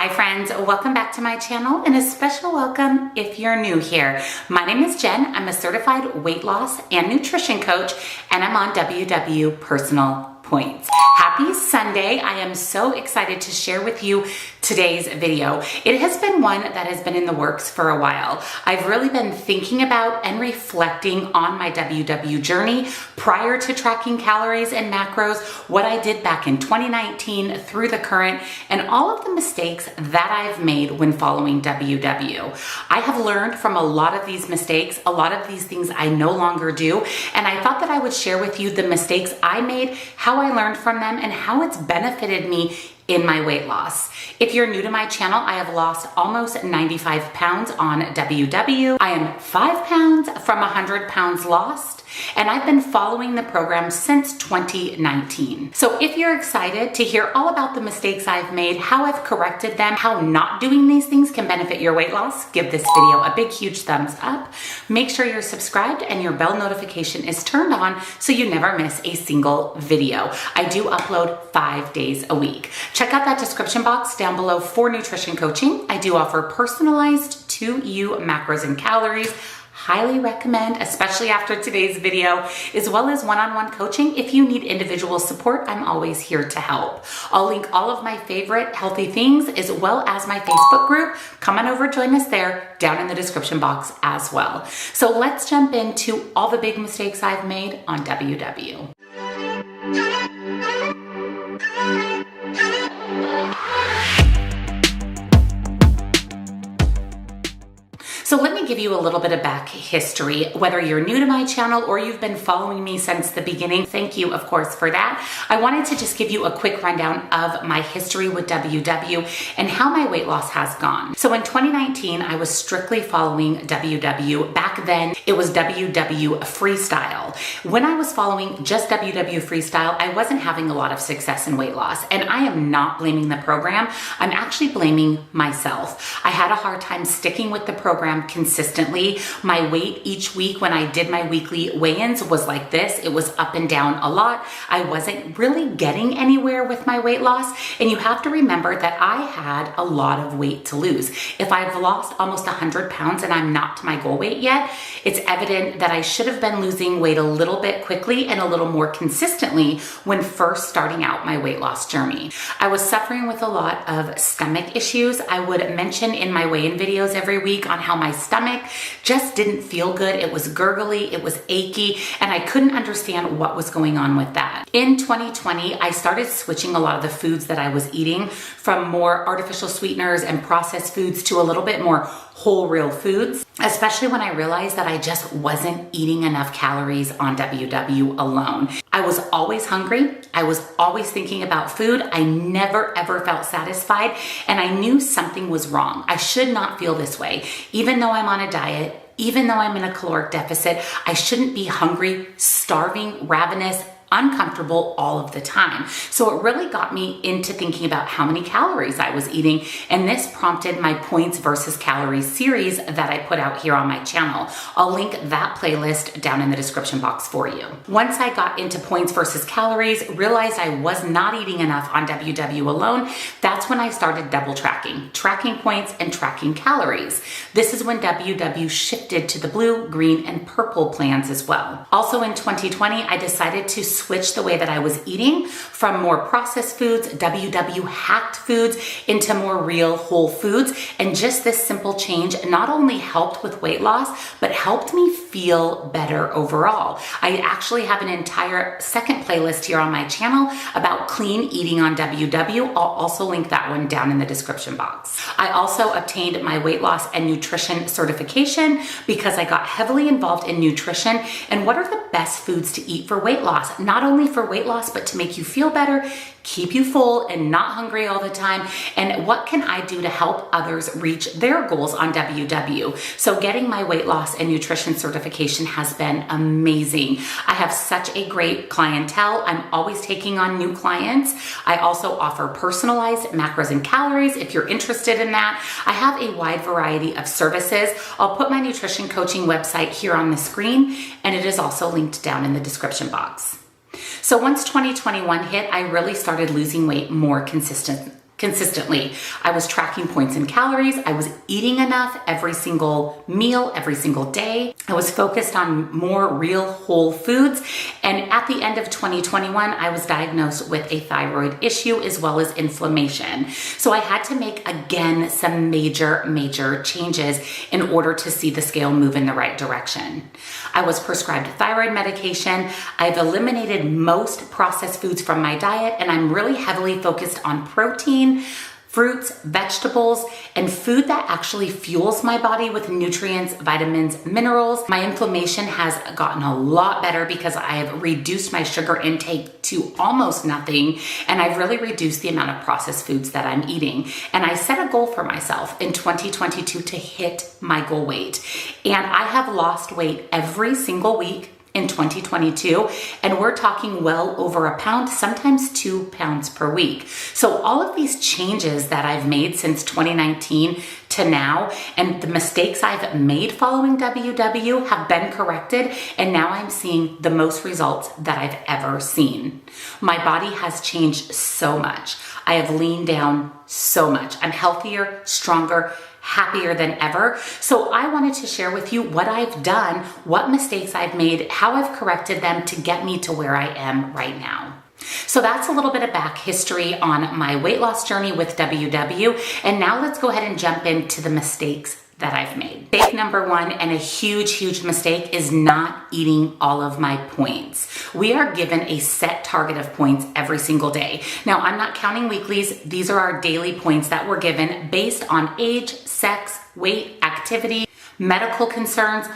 Hi friends, welcome back to my channel and a special welcome if you're new here. My name is Jen. I'm a certified weight loss and nutrition coach and I'm on WW Personal Points. Happy Sunday. I am so excited to share with you today's video. It has been one that has been in the works for a while. I've really been thinking about and reflecting on my WW journey prior to tracking calories and macros, what I did back in 2019 through the current, and all of the mistakes that I've made when following WW. I have learned from a lot of these mistakes, a lot of these things I no longer do, and I thought that I would share with you the mistakes I made, how I learned from them, and how it's benefited me in my weight loss. If you're new to my channel, I have lost almost 95 pounds on WW. I am 5 pounds from 100 pounds lost, and I've been following the program since 2019. So if you're excited to hear all about the mistakes I've made, how I've corrected them, how not doing these things can benefit your weight loss, give this video a big, huge thumbs up. Make sure you're subscribed and your bell notification is turned on so you never miss a single video. I do upload 5 days a week. Check out that description box down below for nutrition coaching. I do offer personalized to you macros and calories. Highly recommend, especially after today's video, as well as one-on-one coaching. If you need individual support, I'm always here to help. I'll link all of my favorite healthy things as well as my Facebook group. Come on over, join us there down in the description box as well. So let's jump into all the big mistakes I've made on WW. So let me give you a little bit of back history. Whether you're new to my channel or you've been following me since the beginning, thank you, of course, for that. I wanted to just give you a quick rundown of my history with WW and how my weight loss has gone. So in 2019, I was strictly following WW. Back then, it was WW Freestyle. When I was following just WW Freestyle, I wasn't having a lot of success in weight loss. And I am not blaming the program. I'm actually blaming myself. I had a hard time sticking with the program consistently. My weight each week when I did my weekly weigh-ins was like this. It was up and down a lot. I wasn't really getting anywhere with my weight loss. And you have to remember that I had a lot of weight to lose. If I've lost almost 100 pounds and I'm not to my goal weight yet, it's evident that I should have been losing weight a little bit quickly and a little more consistently when first starting out my weight loss journey. I was suffering with a lot of stomach issues. I would mention in my weigh-in videos every week on how my stomach just didn't feel good. It was gurgly, it was achy, and I couldn't understand what was going on with that. In 2020, I started switching a lot of the foods that I was eating from more artificial sweeteners and processed foods to a little bit more whole real foods, especially when I realized that I just wasn't eating enough calories on WW alone. I was always hungry. I was always thinking about food. I never ever felt satisfied, and I knew something was wrong. I should not feel this way. Even though I'm on a diet, even though I'm in a caloric deficit, I shouldn't be hungry, starving, ravenous, uncomfortable all of the time. So it really got me into thinking about how many calories I was eating, and this prompted my points versus calories series that I put out here on my channel. I'll link that playlist down in the description box for you. Once I got into points versus calories, realized I was not eating enough on WW alone, that's when I started double tracking points and tracking calories. This is when WW shifted to the blue, green, and purple plans as well. Also in 2020, I decided to switch the way that I was eating from more processed foods, WW hacked foods, into more real whole foods. And just this simple change not only helped with weight loss, but helped me feel better overall. I actually have an entire second playlist here on my channel about clean eating on WW. I'll also link that one down in the description box. I also obtained my weight loss and nutrition certification because I got heavily involved in nutrition and what are the best foods to eat for weight loss. Not only for weight loss, but to make you feel better, keep you full and not hungry all the time. And what can I do to help others reach their goals on WW? So getting my weight loss and nutrition certification has been amazing. I have such a great clientele. I'm always taking on new clients. I also offer personalized macros and calories if you're interested in that. I have a wide variety of services. I'll put my nutrition coaching website here on the screen, and it is also linked down in the description box. So once 2021 hit, I really started losing weight more consistently. consistently. I was tracking points and calories. I was eating enough every single meal, every single day. I was focused on more real whole foods. And at the end of 2021, I was diagnosed with a thyroid issue as well as inflammation. So I had to make, again, some major changes in order to see the scale move in the right direction. I was prescribed thyroid medication. I've eliminated most processed foods from my diet, and I'm really heavily focused on protein, fruits, vegetables, and food that actually fuels my body with nutrients, vitamins, minerals. My inflammation has gotten a lot better because I have reduced my sugar intake to almost nothing, and I've really reduced the amount of processed foods that I'm eating. And I set a goal for myself in 2022 to hit my goal weight. And I have lost weight every single week in 2022, and we're talking well over a pound, sometimes 2 pounds per week. So all of these changes that I've made since 2019 to now, and the mistakes I've made following WW have been corrected, and now I'm seeing the most results that I've ever seen. My body has changed so much. I have leaned down so much. I'm healthier, stronger, happier than ever. So I wanted to share with you what I've done, what mistakes I've made, how I've corrected them to get me to where I am right now. So that's a little bit of back history on my weight loss journey with WW. And now let's go ahead and jump into the mistakes that I've made. Mistake number one, and a huge mistake, is not eating all of my points. We are given a set target of points every single day. Now, I'm not counting weeklies. These are our daily points that we're given based on age, sex, weight, activity, medical concerns.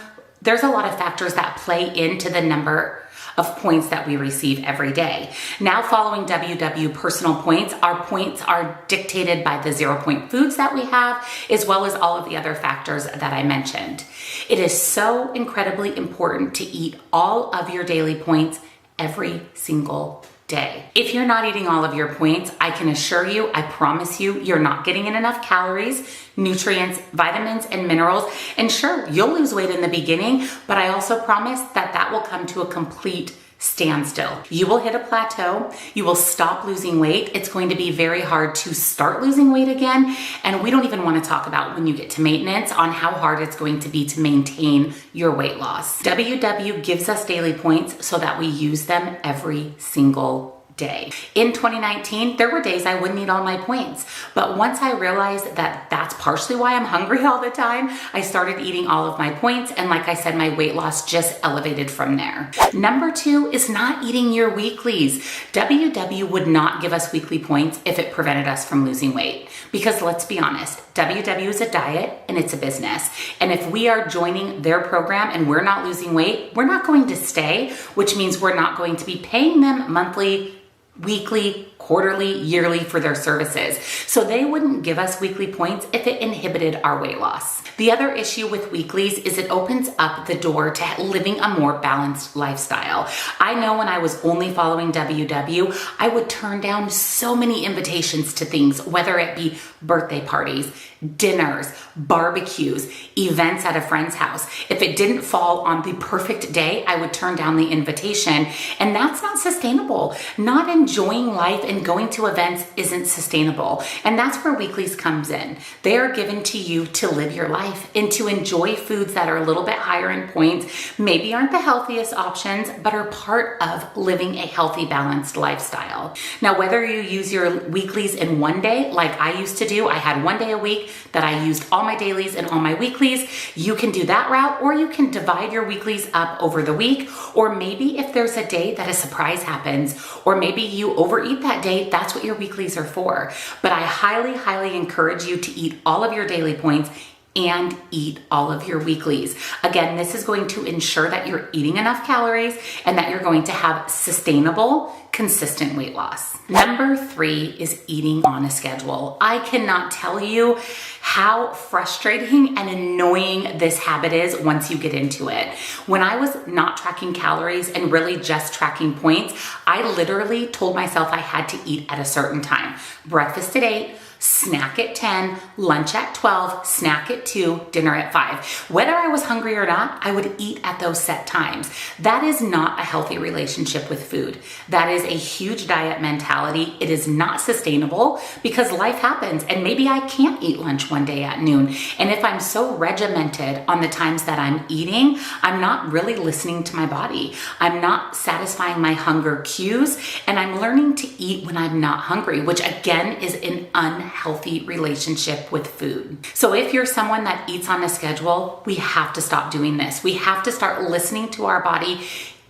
There's a lot of factors that play into the number of points that we receive every day. Now, following WW personal points, our points are dictated by the 0 point foods that we have, as well as all of the other factors that I mentioned. It is so incredibly important to eat all of your daily points every single day. If you're not eating all of your points, I can assure you, I promise you, you're not getting in enough calories, nutrients, vitamins, and minerals. And sure, you'll lose weight in the beginning, but I also promise that that will come to a complete standstill. You will hit a plateau. You will stop losing weight. It's going to be very hard to start losing weight again. And we don't even want to talk about when you get to maintenance on how hard it's going to be to maintain your weight loss. WW gives us daily points so that we use them every single day. In 2019, there were days I wouldn't eat all my points, but once I realized that that's partially why I'm hungry all the time, I started eating all of my points, and like I said, my weight loss just elevated from there. Number two is not eating your weeklies. WW would not give us weekly points if it prevented us from losing weight, because let's be honest, WW is a diet and it's a business. And if we are joining their program and we're not losing weight, we're not going to stay, which means we're not going to be paying them monthly, weekly, quarterly, yearly for their services. So they wouldn't give us weekly points if it inhibited our weight loss. The other issue with weeklies is it opens up the door to living a more balanced lifestyle. I know when I was only following WW, I would turn down so many invitations to things, whether it be birthday parties, dinners, barbecues, events at a friend's house. If it didn't fall on the perfect day, I would turn down the invitation. And that's not sustainable. Not enjoying life and going to events isn't sustainable. And that's where weeklies comes in. They are given to you to live your life and to enjoy foods that are a little bit higher in points, maybe aren't the healthiest options, but are part of living a healthy, balanced lifestyle. Now, whether you use your weeklies in one day, like I used to do, I had one day a week that I used all my dailies and all my weeklies. You can do that route, or you can divide your weeklies up over the week, or maybe if there's a day that a surprise happens, or maybe you overeat that day, that's what your weeklies are for. But I highly encourage you to eat all of your daily points and eat all of your weeklies. Again, this is going to ensure that you're eating enough calories and that you're going to have sustainable, consistent weight loss. Number three is eating on a schedule. I cannot tell you how frustrating and annoying this habit is once you get into it. When I was not tracking calories and really just tracking points, I literally told myself I had to eat at a certain time. Breakfast at 8, snack at 10, lunch at 12, snack at 2, dinner at 5. Whether I was hungry or not, I would eat at those set times. That is not a healthy relationship with food. That is a huge diet mentality. It is not sustainable because life happens and maybe I can't eat lunch one day at noon. And if I'm so regimented on the times that I'm eating, I'm not really listening to my body. I'm not satisfying my hunger cues, and I'm learning to eat when I'm not hungry, which again is an unhealthy relationship with food. So if you're someone that eats on a schedule, we have to stop doing this. We have to start listening to our body,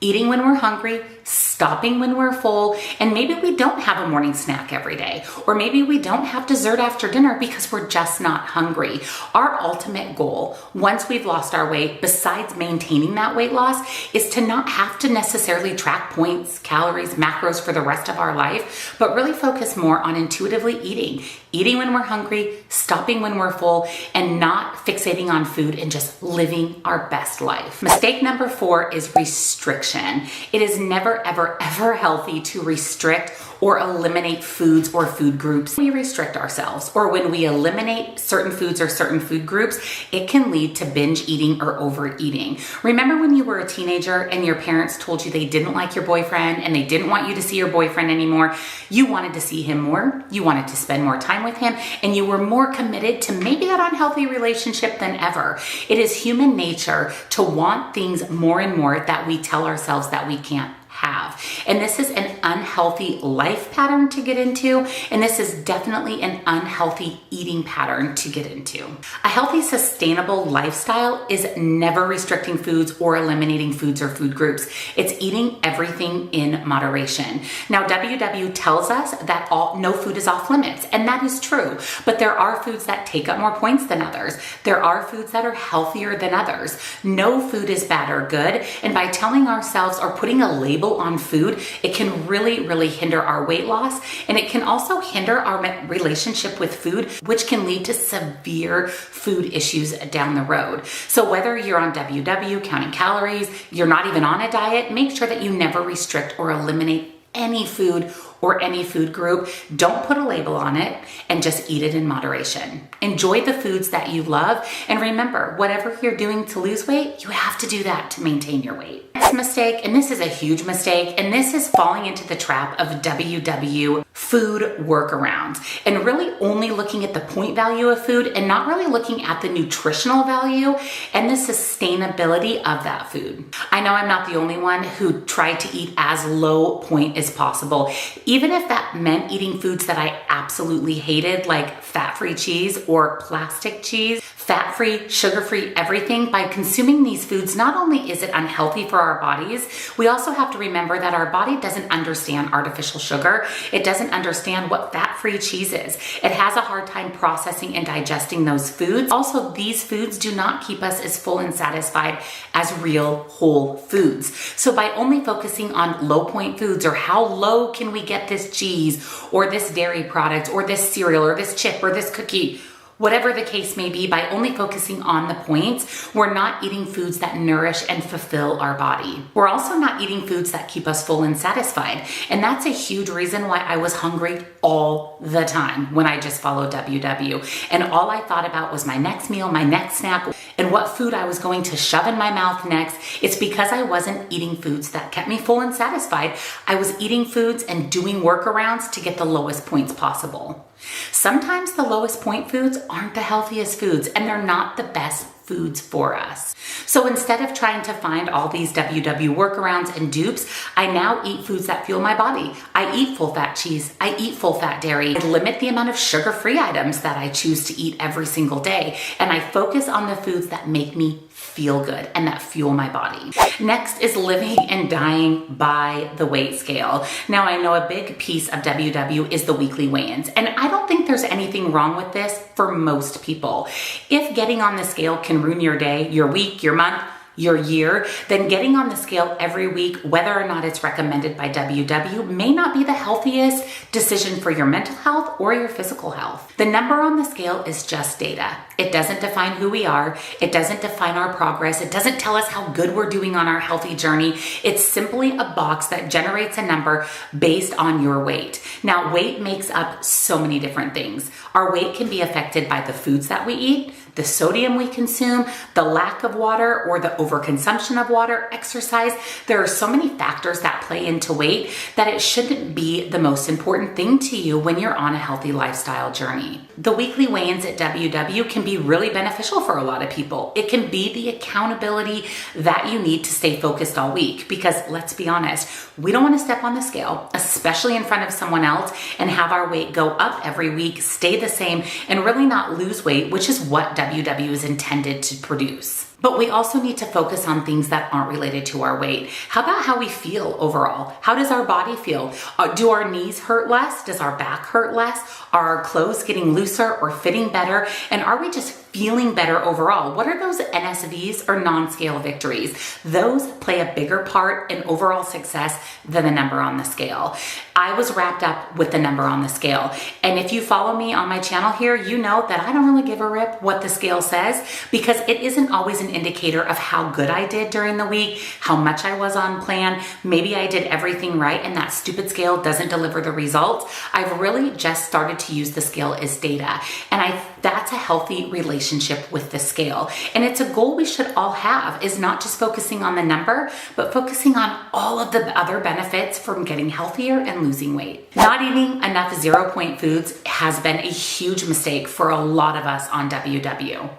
eating when we're hungry, stopping when we're full, and maybe we don't have a morning snack every day, or maybe we don't have dessert after dinner because we're just not hungry. Our ultimate goal, once we've lost our weight, besides maintaining that weight loss, is to not have to necessarily track points, calories, macros for the rest of our life, but really focus more on intuitively eating when we're hungry, stopping when we're full, and not fixating on food and just living our best life. Mistake number 4 is restriction. It is never, ever healthy to restrict or eliminate foods or food groups. We restrict ourselves, or when we eliminate certain foods or certain food groups, it can lead to binge eating or overeating. Remember when you were a teenager and your parents told you they didn't like your boyfriend and they didn't want you to see your boyfriend anymore? You wanted to see him more, you wanted to spend more time with him, and you were more committed to maybe that unhealthy relationship than ever. It is human nature to want things more and more that we tell ourselves that we can't have. And this is an unhealthy life pattern to get into, and this is definitely an unhealthy eating pattern to get into. A healthy, sustainable lifestyle is never restricting foods or eliminating foods or food groups. It's eating everything in moderation. Now, WW tells us that no food is off limits, and that is true, but there are foods that take up more points than others. There are foods that are healthier than others. No food is bad or good, and by telling ourselves or putting a label on food, it can really hinder our weight loss, and it can also hinder our relationship with food, which can lead to severe food issues down the road. So whether you're on WW, counting calories, you're not even on a diet, make sure that you never restrict or eliminate any food or any food group. Don't put a label on it and just eat it in moderation. Enjoy the foods that you love, and remember, whatever you're doing to lose weight, you have to do that to maintain your weight. Next mistake, and this is a huge mistake, and this is falling into the trap of WW food workarounds and really only looking at the point value of food and not really looking at the nutritional value and the sustainability of that food. I know I'm not the only one who tried to eat as low point as possible, even if that meant eating foods that I absolutely hated, like fat-free cheese or plastic cheese. Fat-free, sugar-free, everything. By consuming these foods, not only is it unhealthy for our bodies, we also have to remember that our body doesn't understand artificial sugar. It doesn't understand what fat-free cheese is. It has a hard time processing and digesting those foods. Also, these foods do not keep us as full and satisfied as real whole foods. So by only focusing on low point foods, or how low can we get this cheese or this dairy product or this cereal or this chip or this cookie, whatever the case may be, by only focusing on the points, we're not eating foods that nourish and fulfill our body. We're also not eating foods that keep us full and satisfied. And that's a huge reason why I was hungry all the time when I just followed WW. And all I thought about was my next meal, my next snack, and what food I was going to shove in my mouth next. It's because I wasn't eating foods that kept me full and satisfied. I was eating foods and doing workarounds to get the lowest points possible. Sometimes the lowest point foods aren't the healthiest foods, and they're not the best foods for us. So instead of trying to find all these WW workarounds and dupes, I now eat foods that fuel my body. I eat full fat cheese. I eat full fat dairy. I limit the amount of sugar-free items that I choose to eat every single day. And I focus on the foods that make me feel good and that fuel my body. Next is living and dying by the weight scale. Now, I know a big piece of WW is the weekly weigh-ins, and I don't think there's anything wrong with this for most people. If getting on the scale can ruin your day, your week, your month, your year, then getting on the scale every week, whether or not it's recommended by WW, may not be the healthiest decision for your mental health or your physical health. The number on the scale is just data. It doesn't define who we are. It doesn't define our progress. It doesn't tell us how good we're doing on our healthy journey. It's simply a box that generates a number based on your weight. Now, weight makes up so many different things. Our weight can be affected by the foods that we eat, the sodium we consume, the lack of water or the overconsumption of water, exercise. There are so many factors that play into weight that it shouldn't be the most important thing to you when you're on a healthy lifestyle journey. The weekly weigh-ins at WW can be really beneficial for a lot of people. It can be the accountability that you need to stay focused all week because let's be honest, we don't want to step on the scale, especially in front of someone else, and have our weight go up every week, stay the same, and really not lose weight, which is what WW is intended to produce. But we also need to focus on things that aren't related to our weight. How about how we feel overall? How does our body feel? Do our knees hurt less? Does our back hurt less? Are our clothes getting looser or fitting better? And are we just feeling better overall? What are those NSVs or non-scale victories? Those play a bigger part in overall success than the number on the scale. I was wrapped up with the number on the scale. And if you follow me on my channel here, you know that I don't really give a rip what the scale says because it isn't always an indicator of how good I did during the week, how much I was on plan. Maybe I did everything right and that stupid scale doesn't deliver the results. I've really just started to use the scale as data. And that's a healthy relationship with the scale. And it's a goal we should all have, is not just focusing on the number, but focusing on all of the other benefits from getting healthier and losing weight. Not eating enough 0-point foods has been a huge mistake for a lot of us on WW.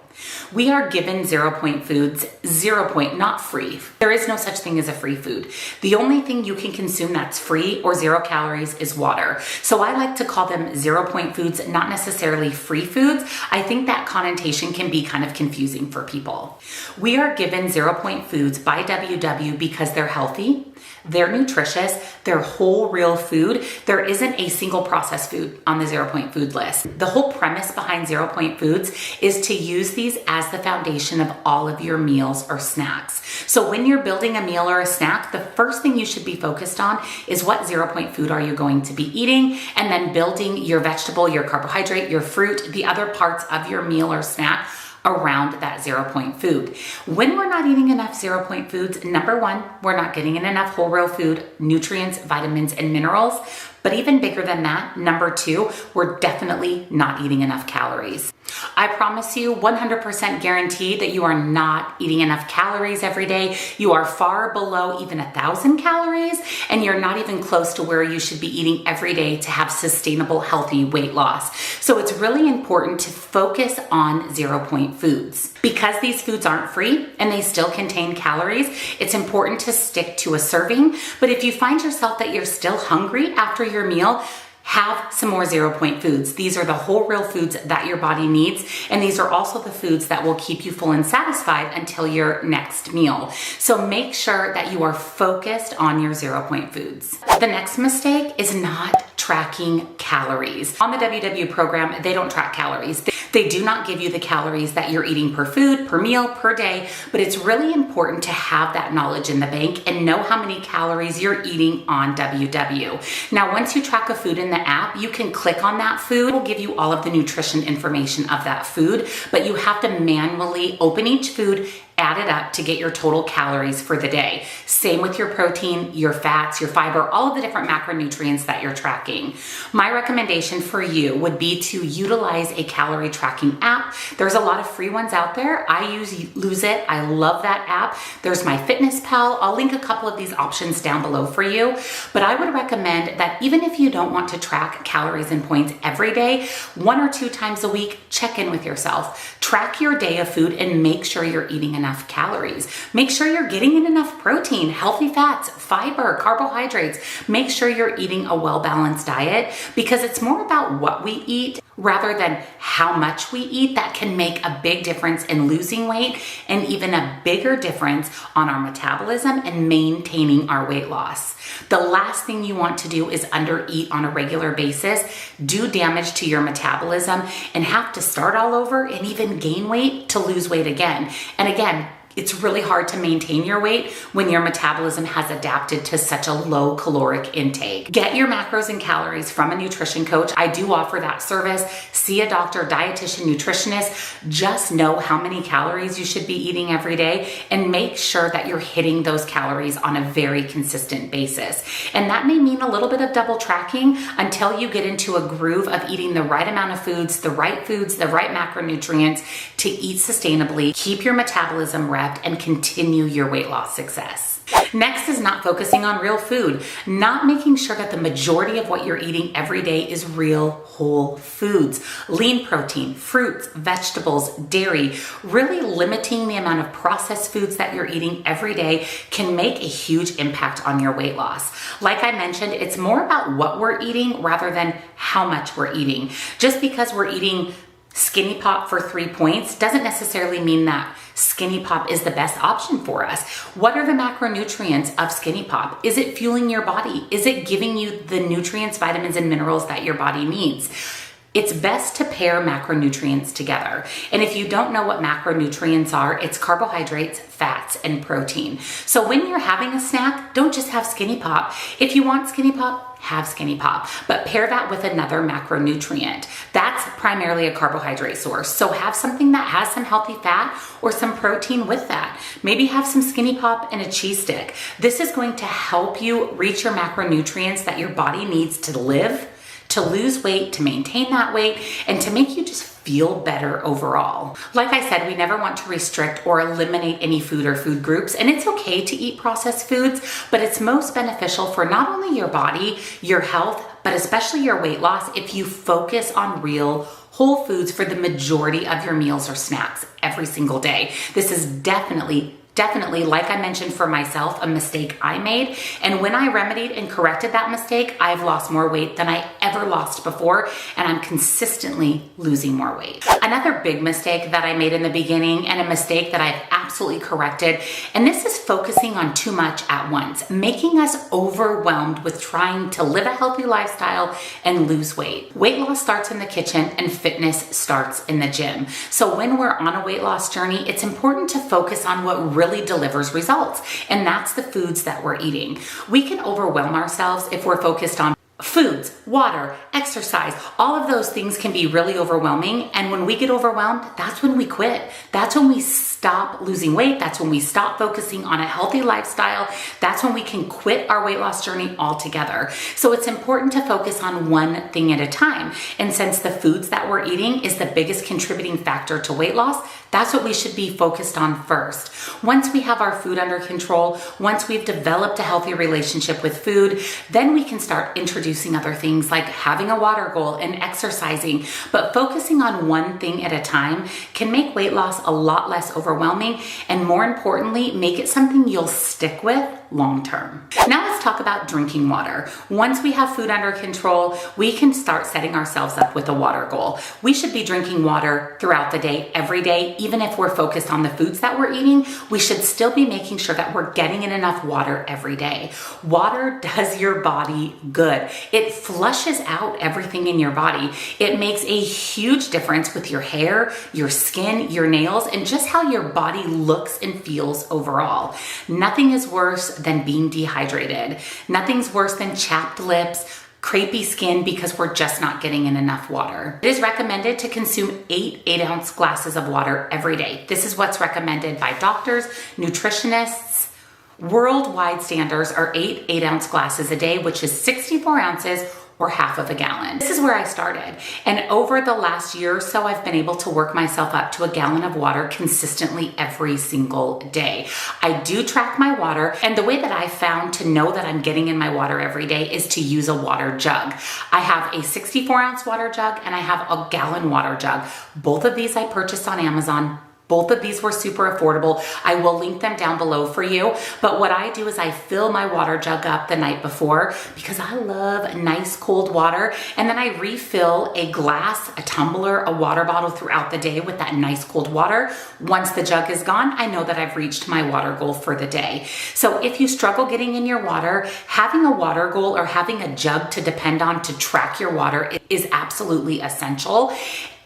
We are given 0-point foods, 0 point, not free. There is no such thing as a free food. The only thing you can consume that's free or 0 calories is water. So I like to call them 0-point foods, not necessarily free foods. I think that connotation can be kind of confusing for people. We are given 0-point foods by WW because they're healthy, they're nutritious, they're whole, real food. There isn't a single processed food on the 0-point food list. The whole premise behind 0-point foods is to use these as the foundation of all of your meals or snacks. So when you're building a meal or a snack, the first thing you should be focused on is what 0-point food are you going to be eating, and then building your vegetable, your carbohydrate, your fruit, the other parts of your meal or snack around that 0-point food. When we're not eating enough 0-point foods, number one, we're not getting in enough whole real food, nutrients, vitamins, and minerals. But even bigger than that, number two, we're definitely not eating enough calories. I promise you 100% guarantee that you are not eating enough calories every day. You are far below even 1,000 calories, and you're not even close to where you should be eating every day to have sustainable, healthy weight loss. So it's really important to focus on 0-point foods. Because these foods aren't free and they still contain calories, it's important to stick to a serving. But if you find yourself that you're still hungry after your meal, have some more 0-point foods. These are the whole real foods that your body needs, and these are also the foods that will keep you full and satisfied until your next meal. So make sure that you are focused on your 0-point foods. The next mistake is not tracking calories. On the WW program, they don't track calories. They do not give you the calories that you're eating per food, per meal, per day, but it's really important to have that knowledge in the bank and know how many calories you're eating on WW. Now, once you track a food in the app, you can click on that food. It will give you all of the nutrition information of that food, but you have to manually open each food, add it up to get your total calories for the day. Same with your protein, your fats, your fiber, all of the different macronutrients that you're tracking. My recommendation for you would be to utilize a calorie tracking app. There's a lot of free ones out there. I use Lose It. I love that app. There's MyFitnessPal. I'll link a couple of these options down below for you. But I would recommend that even if you don't want to track calories and points every day, 1 or 2 times a week, check in with yourself. Track your day of food and make sure you're eating enough calories. Make sure you're getting in enough protein, healthy fats, fiber, carbohydrates. Make sure you're eating a well-balanced diet, because it's more about what we eat rather than how much we eat that can make a big difference in losing weight, and even a bigger difference on our metabolism and maintaining our weight loss. The last thing you want to do is undereat on a regular basis, do damage to your metabolism, and have to start all over and even gain weight to lose weight again. And again, it's really hard to maintain your weight when your metabolism has adapted to such a low caloric intake. Get your macros and calories from a nutrition coach. I do offer that service. See a doctor, dietitian, nutritionist. Just know how many calories you should be eating every day and make sure that you're hitting those calories on a very consistent basis. And that may mean a little bit of double tracking until you get into a groove of eating the right amount of foods, the right macronutrients to eat sustainably, keep your metabolism revved, and continue your weight loss success. Next is not focusing on real food, not making sure that the majority of what you're eating every day is real whole foods, lean protein, fruits, vegetables, dairy. Really limiting the amount of processed foods that you're eating every day can make a huge impact on your weight loss. Like I mentioned, it's more about what we're eating rather than how much we're eating. Just because we're eating Skinny Pop for 3 points doesn't necessarily mean that Skinny Pop is the best option for us. What are the macronutrients of Skinny Pop? Is it fueling your body? Is it giving you the nutrients, vitamins, and minerals that your body needs? It's best to pair macronutrients together. And if you don't know what macronutrients are, it's carbohydrates, fats, and protein. So when you're having a snack, don't just have Skinny Pop. If you want Skinny Pop, have Skinny Pop, but pair that with another macronutrient. That's primarily a carbohydrate source. So have something that has some healthy fat or some protein with that. Maybe have some Skinny Pop and a cheese stick. This is going to help you reach your macronutrients that your body needs to live, to lose weight, to maintain that weight, and to make you just feel better overall. Like I said, we never want to restrict or eliminate any food or food groups, and it's okay to eat processed foods, but it's most beneficial for not only your body, your health, but especially your weight loss if you focus on real whole foods for the majority of your meals or snacks every single day. This is definitely, like I mentioned for myself, a mistake I made. And when I remedied and corrected that mistake, I've lost more weight than I ever lost before, and I'm consistently losing more weight. Another big mistake that I made in the beginning, and a mistake that I've absolutely corrected, and this is focusing on too much at once, making us overwhelmed with trying to live a healthy lifestyle and lose weight. Weight loss starts in the kitchen and fitness starts in the gym. So when we're on a weight loss journey, it's important to focus on what really delivers results, and that's the foods that we're eating. We can overwhelm ourselves if we're focused on foods, water, exercise. All of those things can be really overwhelming, and when we get overwhelmed, that's when we quit. That's when we stop losing weight. That's when we stop focusing on a healthy lifestyle. That's when we can quit our weight loss journey altogether. So it's important to focus on one thing at a time. And since the foods that we're eating is the biggest contributing factor to weight loss, that's what we should be focused on first. Once we have our food under control, once we've developed a healthy relationship with food, then we can start introducing other things like having a water goal and exercising. But focusing on one thing at a time can make weight loss a lot less overwhelming, and more importantly, make it something you'll stick with long term. Now let's talk about drinking water. Once we have food under control, we can start setting ourselves up with a water goal. We should be drinking water throughout the day, every day. Even if we're focused on the foods that we're eating, we should still be making sure that we're getting in enough water every day. Water does your body good. It flushes out everything in your body. It makes a huge difference with your hair, your skin, your nails, and just how your body looks and feels overall. Nothing is worse than being dehydrated. Nothing's worse than chapped lips, crepey skin, because we're just not getting in enough water. It is recommended to consume 8-ounce glasses of water every day. This is what's recommended by doctors, nutritionists. Worldwide standards are 8-ounce glasses a day, which is 64 ounces or half of a gallon. This is where I started. And over the last year or so, I've been able to work myself up to a gallon of water consistently every single day. I do track my water, and the way that I found to know that I'm getting in my water every day is to use a water jug. I have a 64-ounce water jug and I have a gallon water jug. Both of these I purchased on Amazon. Both of these were super affordable. I will link them down below for you. But what I do is I fill my water jug up the night before because I love nice cold water. And then I refill a glass, a tumbler, a water bottle throughout the day with that nice cold water. Once the jug is gone, I know that I've reached my water goal for the day. So if you struggle getting in your water, having a water goal or having a jug to depend on to track your water is absolutely essential.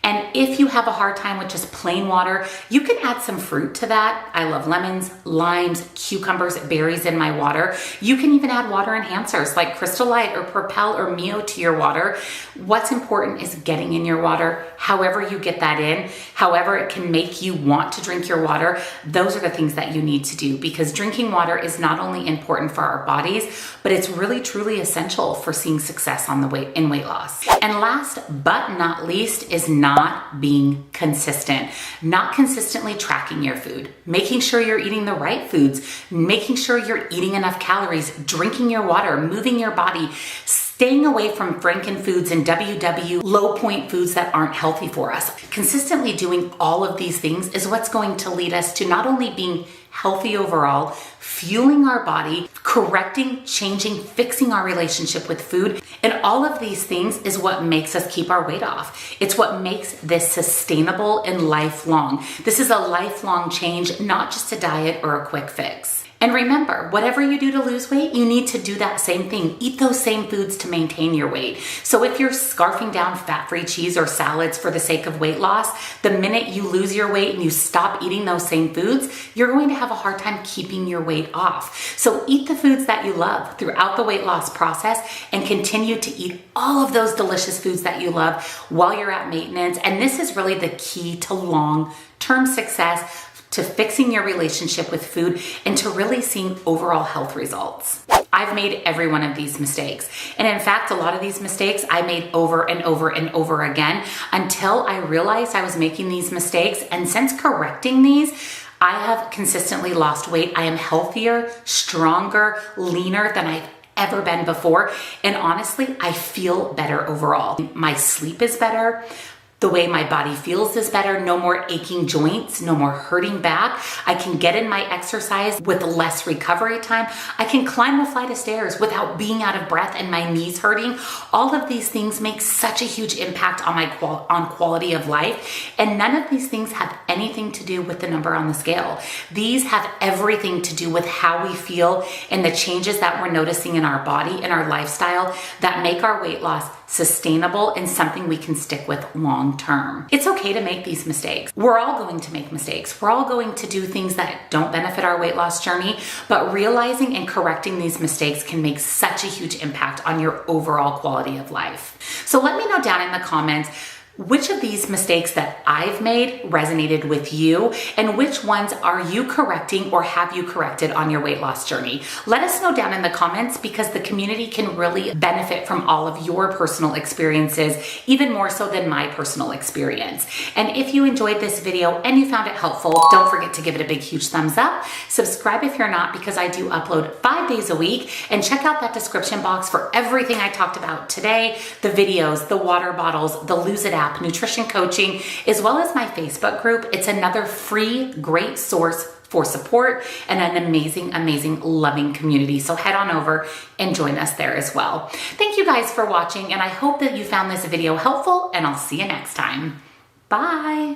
And if you have a hard time with just plain water, you can add some fruit to that. I love lemons, limes, cucumbers, berries in my water. You can even add water enhancers like Crystal Light or Propel or Mio to your water. What's important is getting in your water, however you get that in, however it can make you want to drink your water. Those are the things that you need to do, because drinking water is not only important for our bodies, but it's really truly essential for seeing success on the weight loss. And last but not least is not being consistent. Not consistently tracking your food, making sure you're eating the right foods, making sure you're eating enough calories, drinking your water, moving your body, staying away from Franken foods and WW low point foods that aren't healthy for us. Consistently doing all of these things is what's going to lead us to not only being healthy overall, fueling our body, correcting, changing, fixing our relationship with food. And all of these things is what makes us keep our weight off. It's what makes this sustainable and lifelong. This is a lifelong change, not just a diet or a quick fix. And remember, whatever you do to lose weight, you need to do that same thing. Eat those same foods to maintain your weight. So if you're scarfing down fat-free cheese or salads for the sake of weight loss, the minute you lose your weight and you stop eating those same foods, you're going to have a hard time keeping your weight off. So eat the foods that you love throughout the weight loss process and continue to eat all of those delicious foods that you love while you're at maintenance. And this is really the key to long-term success, to fixing your relationship with food, and to really seeing overall health results. I've made every one of these mistakes. And in fact, a lot of these mistakes I made over and over and over again until I realized I was making these mistakes. And since correcting these, I have consistently lost weight. I am healthier, stronger, leaner than I've ever been before. And honestly, I feel better overall. My sleep is better. The way my body feels is better. No more aching joints, no more hurting back. I can get in my exercise with less recovery time. I can climb a flight of stairs without being out of breath and my knees hurting. All of these things make such a huge impact on my quality of life. And none of these things have anything to do with the number on the scale. These have everything to do with how we feel and the changes that we're noticing in our body and our lifestyle that make our weight loss sustainable and something we can stick with long term. It's okay to make these mistakes. We're all going to make mistakes. We're all going to do things that don't benefit our weight loss journey, but realizing and correcting these mistakes can make such a huge impact on your overall quality of life. So let me know down in the comments which of these mistakes that I've made resonated with you, and which ones are you correcting or have you corrected on your weight loss journey? Let us know down in the comments, because the community can really benefit from all of your personal experiences, even more so than my personal experience. And if you enjoyed this video and you found it helpful, don't forget to give it a big, huge thumbs up. Subscribe if you're not, because I do upload 5 days a week, and check out that description box for everything I talked about today, the videos, the water bottles, the Lose It app, nutrition coaching, as well as my Facebook group. It's another free, great source for support and an amazing, amazing, loving community. So head on over and join us there as well. Thank you guys for watching, and I hope that you found this video helpful, and I'll see you next time. Bye.